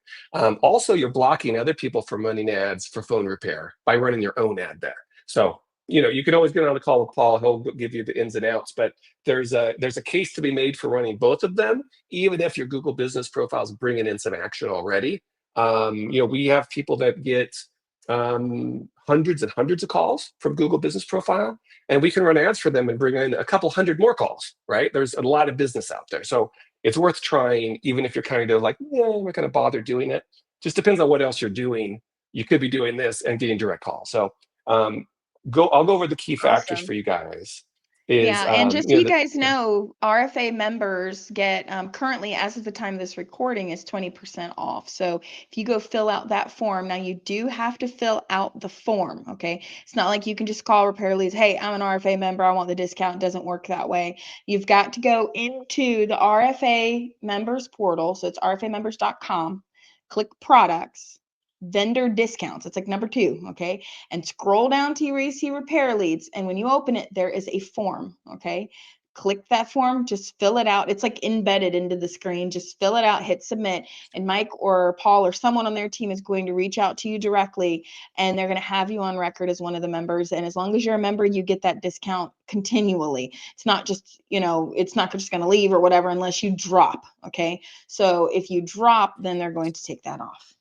Also, you're blocking other people from running ads for phone repair by running your own ad there. So, you can always get on the call with Paul. He'll give you the ins and outs, but there's a case to be made for running both of them, even if your Google business profile is bringing in some action already. We have people that get hundreds and hundreds of calls from Google business profile, and we can run ads for them and bring in a couple hundred more calls, right? There's a lot of business out there. So it's worth trying, even if you're kind of like, yeah, I'm not going to bother doing it. Just depends on what else you're doing. You could be doing this and getting direct calls. So I'll go over the key factors Awesome. for you guys. Is Yeah, and just so you guys yeah. know, RFA members get currently, as of the time of this recording, is 20% off. So if you go fill out that form, now you do have to fill out the form, okay? It's not like you can just call RepairLeads, hey, I'm an RFA member, I want the discount. It doesn't work that way. You've got to go into the RFA members portal, so it's rfamembers.com, click products, vendor discounts. It's like #2, okay? And scroll down to where you see RepairLeads. And when you open it, there is a form, okay? Click that form, just fill it out. It's like embedded into the screen. Just fill it out, hit submit, and Mike or Paul or someone on their team is going to reach out to you directly, and they're going to have you on record as one of the members. And as long as you're a member, you get that discount continually. It's not just, it's not just going to leave or whatever unless you drop, okay? So if you drop, then they're going to take that off.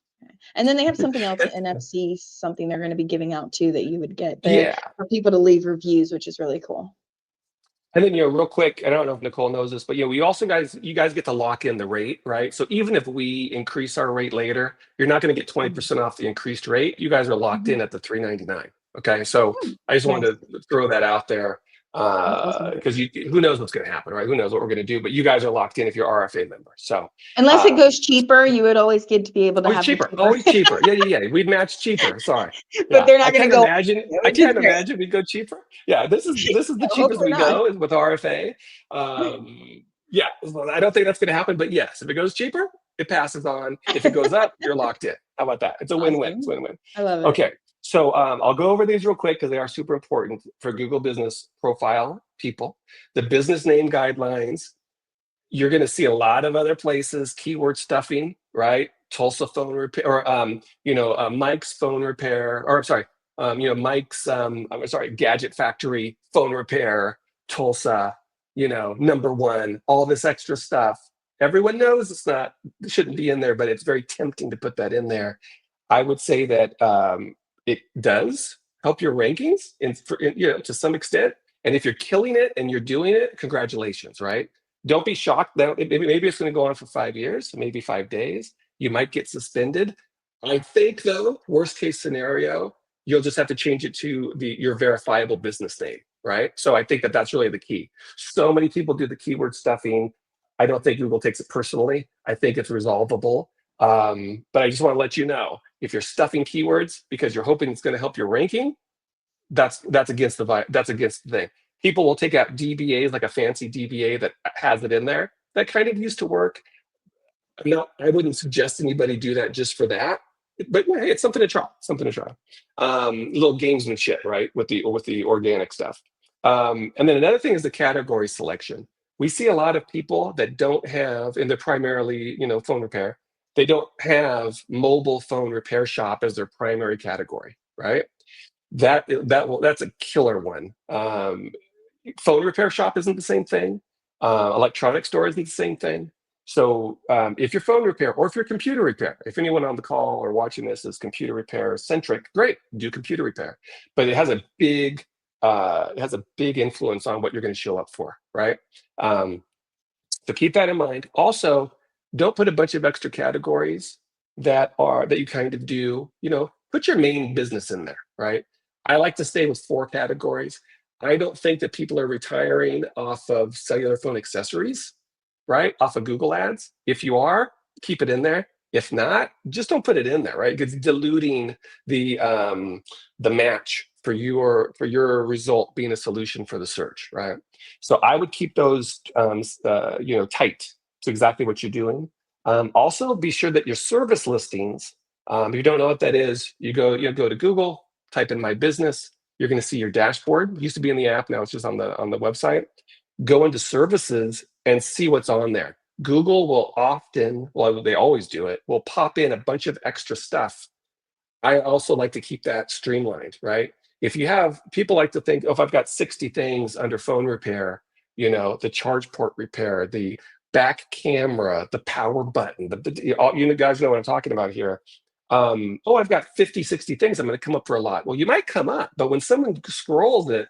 And then they have something else, NFC, something they're going to be giving out too that you would get there Yeah. for people to leave reviews, which is really cool. And then, real quick, I don't know if Nicole knows this, but we also you guys get to lock in the rate, right? So even if we increase our rate later, you're not going to get 20% off the increased rate. You guys are locked in at the $3.99. Okay, so I just wanted to throw that out there because who knows what's going to happen, right? Who knows what we're going to do? But you guys are locked in if you're RFA member. So unless it goes cheaper, you would always get to be able to have cheaper. Always cheaper. Yeah. We'd match cheaper. Sorry. But they're not going to go. I can't imagine we go cheaper. Yeah, this is the cheapest we go is with RFA. Yeah, I don't think that's going to happen. But yes, if it goes cheaper, it passes on. If it goes up, you're locked in. How about that? It's a win-win. It's win-win. I love it. Okay, so I'll go over these real quick because they are super important for Google Business Profile people. The business name guidelines. You're going to see a lot of other places, keyword stuffing, right? Tulsa phone repair, or Mike's phone repair, or I'm sorry, Mike's, Gadget Factory phone repair, Tulsa, #1, all this extra stuff. Everyone knows it shouldn't be in there, but it's very tempting to put that in there. I would say that it does help your rankings, to some extent. And if you're killing it and you're doing it, congratulations, right? Don't be shocked that maybe it's going to go on for 5 years, maybe 5 days. You might get suspended. I think, though, worst case scenario, you'll just have to change it to your verifiable business name, right? So I think that's really the key. So many people do the keyword stuffing. I don't think Google takes it personally. I think it's resolvable. But I just want to let you know, if you're stuffing keywords because you're hoping it's going to help your ranking, that's against the thing. People will take out DBAs, like a fancy DBA that has it in there. That kind of used to work. I wouldn't suggest anybody do that just for that. But yeah, it's something to try. Little gamesmanship, right, with the organic stuff. And then another thing is the category selection. We see a lot of people that don't have, and they're primarily, phone repair. They don't have mobile phone repair shop as their primary category, right? That's a killer one. Phone repair shop isn't the same thing. Electronic store isn't the same thing. So if you're phone repair or if you're computer repair, if anyone on the call or watching this is computer repair centric, great, do computer repair. But it has a big influence on what you're going to show up for, right? So keep that in mind. Also, don't put a bunch of extra categories that you kind of do, put your main business in there, right? I like to stay with 4 categories. I don't think that people are retiring off of cellular phone accessories, right? Off of Google ads. If you are, keep it in there. If not, just don't put it in there, right? Because it's diluting the match for your result being a solution for the search, right? So I would keep those tight to exactly what you're doing. Also, be sure that your service listings, if you don't know what that is, you go to Google, type in my business. You're going to see your dashboard. It used to be in the app, now it's just on the website. Go into services and see what's on there. Google will often, well, they always do it, will pop in a bunch of extra stuff. I also like to keep that streamlined, right? If you have, people like to think, oh, if I've got 60 things under phone repair, the charge port repair, the back camera, the power button, you guys know what I'm talking about here. Oh, I've got 50, 60 things. I'm going to come up for a lot. Well, you might come up, but when someone scrolls it,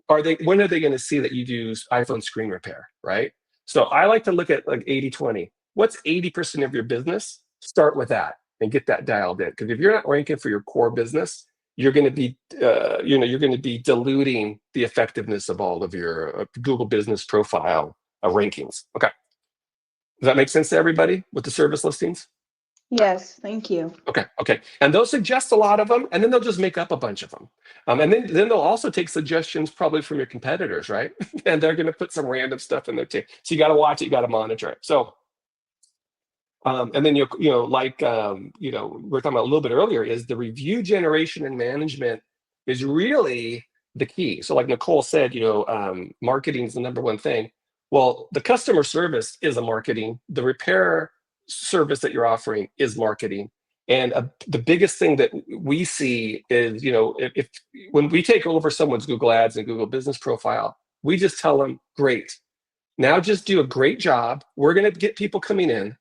when are they going to see that you do iPhone screen repair, right? So I like to look at like 80-20. What's 80% of your business? Start with that and get that dialed in. Because if you're not ranking for your core business, you're going to be, you're going to be diluting the effectiveness of all of your Google Business Profile rankings. Okay, does that make sense to everybody with the service listings? Yes, thank you. Okay. And they'll suggest a lot of them, and then they'll just make up a bunch of them. And then they'll also take suggestions probably from your competitors, right? And they're going to put some random stuff in there too. So you got to watch it, you got to monitor it. So, and then we were talking about a little bit earlier, is the review generation and management is really the key. So like Nicole said, marketing is the number one thing. Well, the customer service is a marketing. The repair service that you're offering is marketing. And the biggest thing that we see is, if when we take over someone's Google Ads and Google Business Profile, we just tell them, great. Now just do a great job. We're going to get people coming in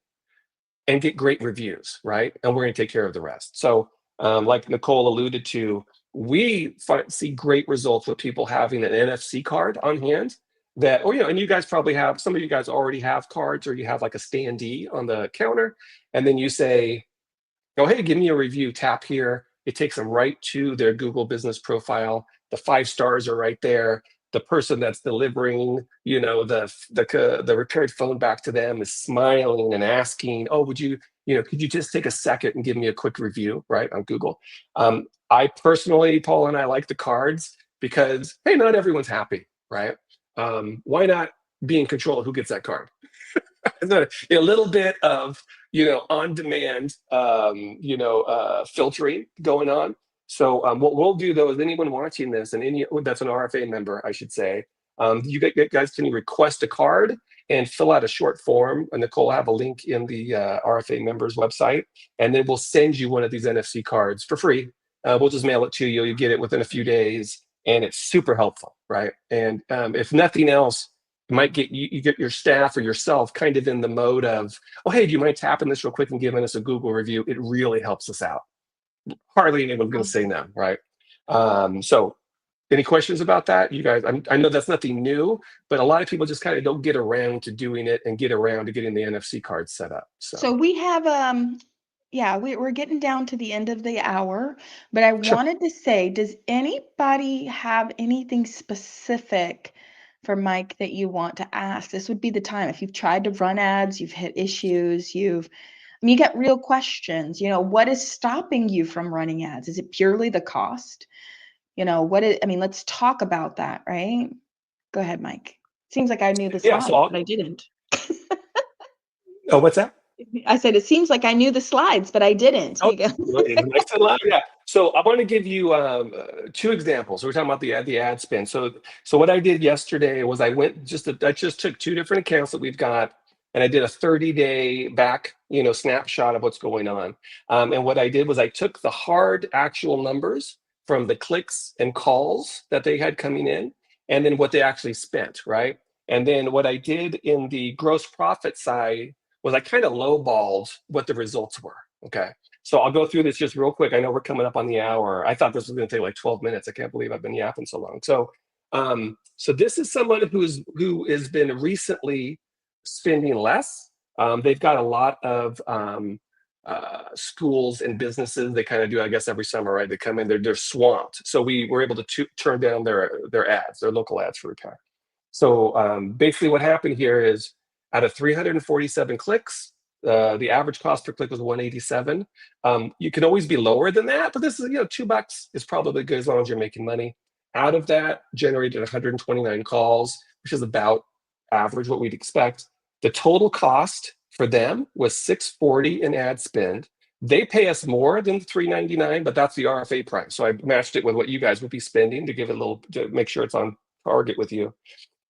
and get great reviews, right? And we're going to take care of the rest. So like Nicole alluded to, we see great results with people having an NFC card on hand that, and you guys probably have, some of you guys already have cards, or you have like a standee on the counter, and then you say, oh, hey, give me a review, tap here. It takes them right to their Google Business Profile. The 5 stars are right there. The person that's delivering, the repaired phone back to them is smiling and asking, oh, could you just take a second and give me a quick review, right, on Google? I personally, Paul and I like the cards because, hey, not everyone's happy, right? Why not be in control of who gets that card? A little bit of on-demand filtering going on. So what we'll do though is, anyone watching this, and that's an RFA member, I should say, you guys can request a card and fill out a short form. And Nicole will have a link in the RFA members website, and then we'll send you one of these NFC cards for free. We'll just mail it to you. You get it within a few days, and it's super helpful, right? And if nothing else, it might get you get your staff or yourself kind of in the mode of, oh, hey, do you mind tapping this real quick and giving us a Google review? It really helps us out. Hardly anyone's going to say no, right? So any questions about that? You guys, I know that's nothing new, but a lot of people just kind of don't get around to doing it and get around to getting the NFC card set up. So we have, we're getting down to the end of the hour, but I Sure. wanted to say, does anybody have anything specific for Mike that you want to ask? This would be the time. If you've tried to run ads, you've hit issues, you get real questions. What is stopping you from running ads? Is it purely the cost? Let's talk about that, right? Go ahead, Mike. Seems like I knew the Yeah. slides, So but I didn't. oh, what's that? I said, it seems like I knew the slides, but I didn't. Oh, nice and loud. Yeah. So I want to give you 2 examples. We're talking about the ad spend. So what I did yesterday was I just took 2 different accounts that we've got, and I did a 30-day back, snapshot of what's going on. And what I did was I took the hard actual numbers from the clicks and calls that they had coming in, and then what they actually spent, right? And then what I did in the gross profit side was I kind of lowballed what the results were. Okay. So I'll go through this just real quick. I know we're coming up on the hour. I thought this was going to take like 12 minutes. I can't believe I've been yapping so long. So this is someone who has been recently spending less. They've got a lot of schools and businesses. They kind of do, I guess, every summer, right? They come in, they're swamped. So we were able to turn down their ads, their local ads for repair. So basically what happened here is out of 347 clicks, the average cost per click was 187. You can always be lower than that, but this is, $2 is probably good as long as you're making money. Out of that, generated 129 calls, which is about average what we'd expect. The total cost for them was $640 in ad spend. They pay us more than $399, but that's the RFA price. So I matched it with what you guys would be spending to give it a little, to make sure it's on target with you.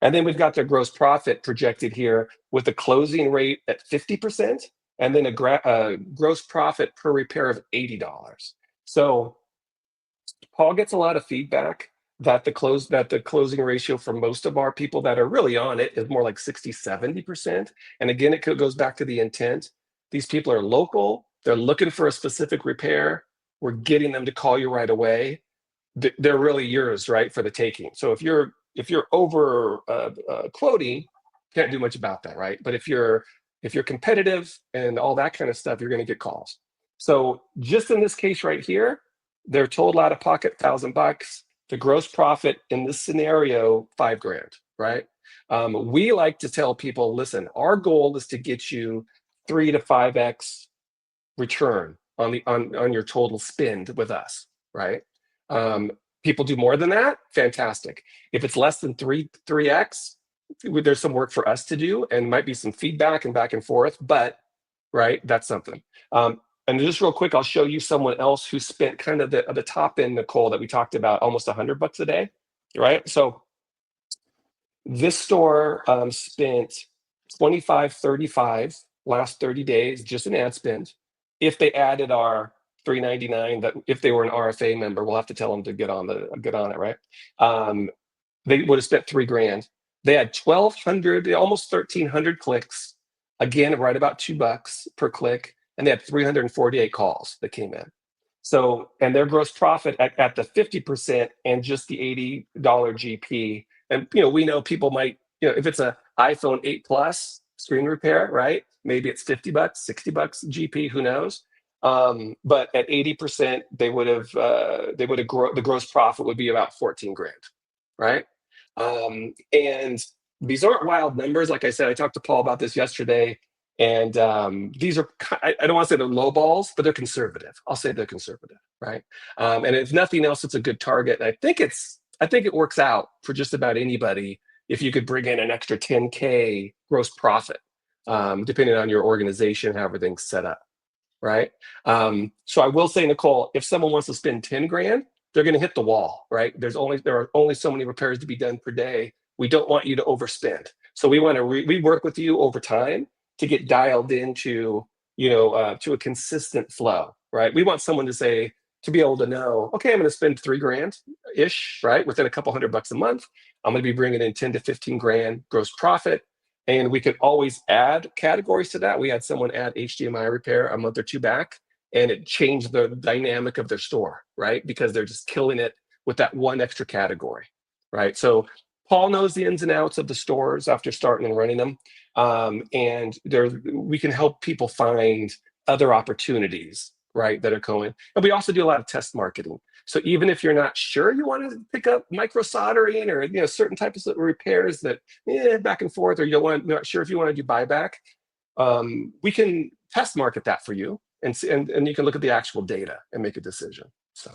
And then we've got their gross profit projected here with a closing rate at 50%, and then a gross profit per repair of $80. So Paul gets a lot of feedback that the closing ratio for most of our people that are really on it is more like 60-70%. And again, it goes back to the intent. These people are local, they're looking for a specific repair, we're getting them to call you right away. They're really yours, right, for the taking. So if you're over quoting, can't do much about that, right? But if you're competitive and all that kind of stuff, you're going to get calls. So just in this case right here, they're told out of pocket $1,000. The gross profit in this scenario, $5,000, right? We like to tell people, listen, our goal is to get you 3 to 5x return on your total spend with us, right? People do more than that, fantastic. If it's less than 3x, there's some work for us to do and might be some feedback and back and forth, but right, that's something. And just real quick, I'll show you someone else who spent kind of the top end, Nicole, that we talked about, almost $100 a day, right? So this store spent $25.35 last 30 days just in ad spend. If they added our $399, that if they were an RFA member, we'll have to tell them to get on it, right? They would have spent $3,000. They had 1,200, almost 1,300 clicks. Again, right about $2 per click, and they had 348 calls that came in. So, and their gross profit at the 50% and just the $80 GP. And we know people might, if it's an iPhone 8 Plus screen repair, right? Maybe it's $50, $60 GP, who knows? But at 80%, they would have the gross profit would be about $14,000, right? And these aren't wild numbers. Like I said, I talked to Paul about this yesterday, and these are, I don't want to say they're low balls, but they're conservative. I'll say they're conservative, right? And if nothing else, it's a good target. And I think it works out for just about anybody if you could bring in an extra 10K gross profit, depending on your organization, how everything's set up, right? So I will say, Nicole, if someone wants to spend $10,000, they're going to hit the wall, right? There are only so many repairs to be done per day. We don't want you to overspend. So we want to we work with you over time to get dialed into, to a consistent flow, right? We want someone to be able to know, okay, I'm going to spend $3,000-ish, right? Within a couple $100 a month, I'm going to be bringing in 10 to 15 grand gross profit. And we could always add categories to that. We had someone add HDMI repair a month or two back, and it changed the dynamic of their store, right? Because they're just killing it with that one extra category, right? So Paul knows the ins and outs of the stores after starting and running them. And we can help people find other opportunities, right, that are going. And we also do a lot of test marketing. So even if you're not sure you want to pick up micro soldering or certain types of repairs that back and forth, or not sure if you want to do buyback, we can test market that for you, and you can look at the actual data and make a decision. So,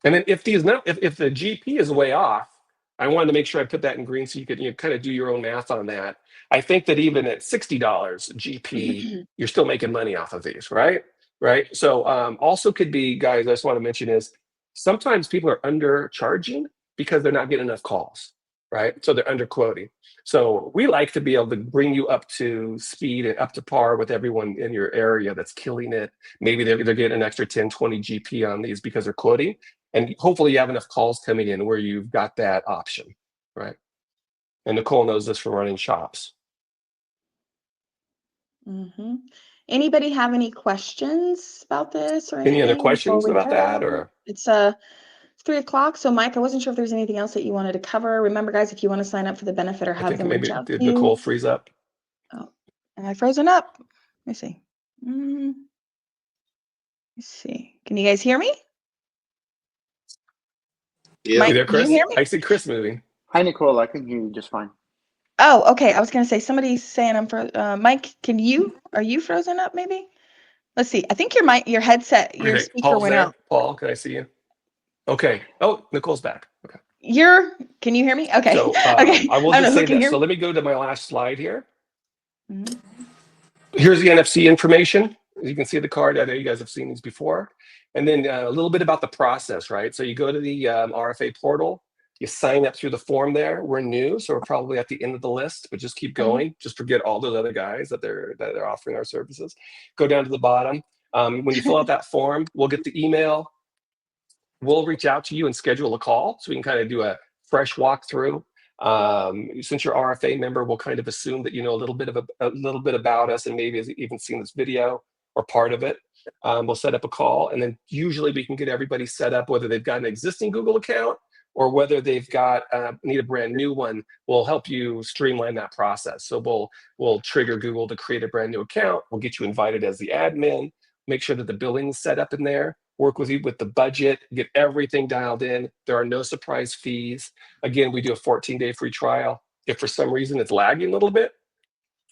and then if the GP is way off, I wanted to make sure I put that in green so you could kind of do your own math on that. I think that even at $60 GP, you're still making money off of these, right? Right. So also could be, guys, I just want to mention is sometimes people are undercharging because they're not getting enough calls, right? So they're underquoting. So we like to be able to bring you up to speed and up to par with everyone in your area that's killing it. Maybe they're getting an extra 10, 20 GP on these because they're quoting. And hopefully you have enough calls coming in where you've got that option, right? And Nicole knows this from running shops. Mm-hmm. Anybody have any questions about this or Any other anything before questions we about that, go? or? It's a 3 o'clock. So Mike, I wasn't sure if there's anything else that you wanted to cover. Remember, guys, if you want to sign up for the benefit or I have think them maybe reach out did to you. Nicole freeze up? Oh, am I frozen up? Let me see. Let's see. Can you guys hear me? Yeah. Mike, You there, can you Chris? hear me? I see Chris moving. Hi, Nicole. I can hear you just fine. Oh, okay. I was gonna say somebody's saying I'm Mike, are you frozen up maybe? Let's see. I think your headset, your Okay, speaker Paul's went there. out. Paul, can I see you? Okay. Oh, Nicole's back. Okay. Can you hear me? Okay. So Okay. I will I don't just know say who can this. hear So me. let me go to my last slide here. Mhm. Here's the NFC information. As you can see the card. I know you guys have seen these before. And then a little bit about the process, right? So you go to the RFA portal. You sign up through the form there. We're new, so we're probably at the end of the list, but just keep going. Just forget all those other guys that they're offering our services. Go down to the bottom. When you fill out that form, we'll get the email. We'll reach out to you and schedule a call so we can kind of do a fresh walkthrough. Since you're RFA member, we'll kind of assume that you know a little bit about us and maybe has even seen this video or part of it. We'll set up a call, and then usually we can get everybody set up, whether they've got an existing Google account or whether they've got need a brand new one. We'll help you streamline that process. So we'll trigger Google to create a brand new account. We'll get you invited as the admin. Make sure that the billing's set up in there. Work with you with the budget. Get everything dialed in. There are no surprise fees. Again, we do a 14-day free trial. If for some reason it's lagging a little bit,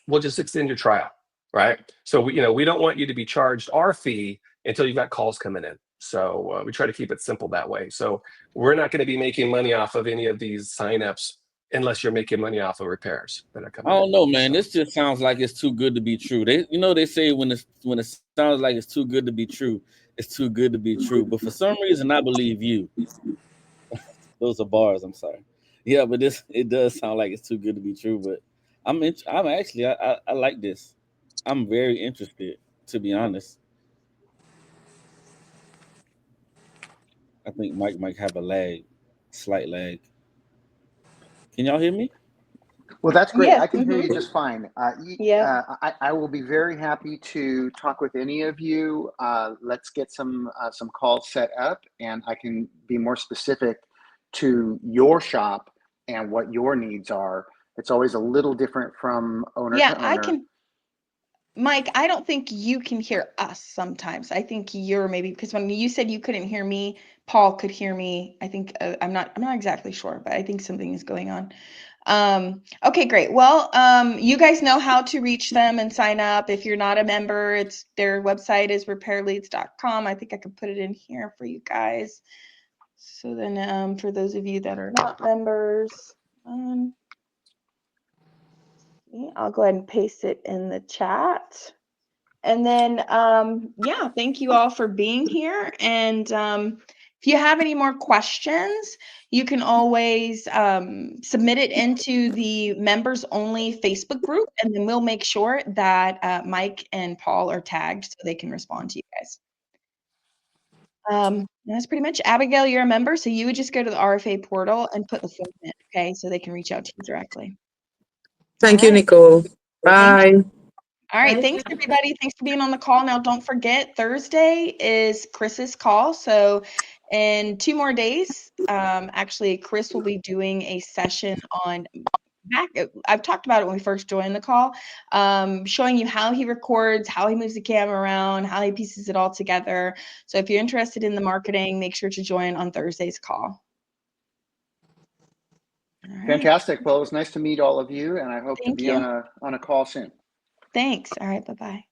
we'll just extend your trial, right? So we don't want you to be charged our fee until you've got calls coming in. So we try to keep it simple that way. So we're not going to be making money off of any of these signups unless you're making money off of repairs that are coming I don't in. know, man. So. This just sounds like it's too good to be true. They say when it sounds like it's too good to be true, it's too good to be true. But for some reason, I believe you. Those are bars. I'm sorry. Yeah, but it does sound like it's too good to be true. But I'm actually I like this. I'm very interested, to be honest. I think Mike might have a slight lag. Can y'all hear me? Well, that's great. Yeah. I can hear you just fine. Yeah. I will be very happy to talk with any of you. Let's get some calls set up, and I can be more specific to your shop and what your needs are. It's always a little different from owner Yeah, to I owner. can. Mike, I don't think you can hear us sometimes. I think you're maybe because when you said you couldn't hear me, Paul could hear me. I think I'm not exactly sure, but I think something is going on. Okay, great. Well, you guys know how to reach them and sign up. If you're not a member, their website is repairleads.com. I think I could put it in here for you guys. So then for those of you that are not members, I'll go ahead and paste it in the chat. And then, yeah, thank you all for being here. And if you have any more questions, you can always submit it into the members only Facebook group, and then we'll make sure that Mike and Paul are tagged so they can respond to you guys. That's pretty much. Abigail, you're a member, so you would just go to the RFA portal and put the form in, okay? So they can reach out to you directly. Thank you, All right. Nicole. Thank you. Bye. All right, thanks everybody. Thanks for being on the call. Now, don't forget, Thursday is Chris's call. So in 2 more days, actually, Chris will be doing a session on I've talked about it when we first joined the call, showing you how he records, how he moves the camera around, how he pieces it all together. So if you're interested in the marketing, make sure to join on Thursday's call. All right. Fantastic. Well, it was nice to meet all of you, and I hope to Thank be you. on a call soon. Thanks. All right, bye-bye.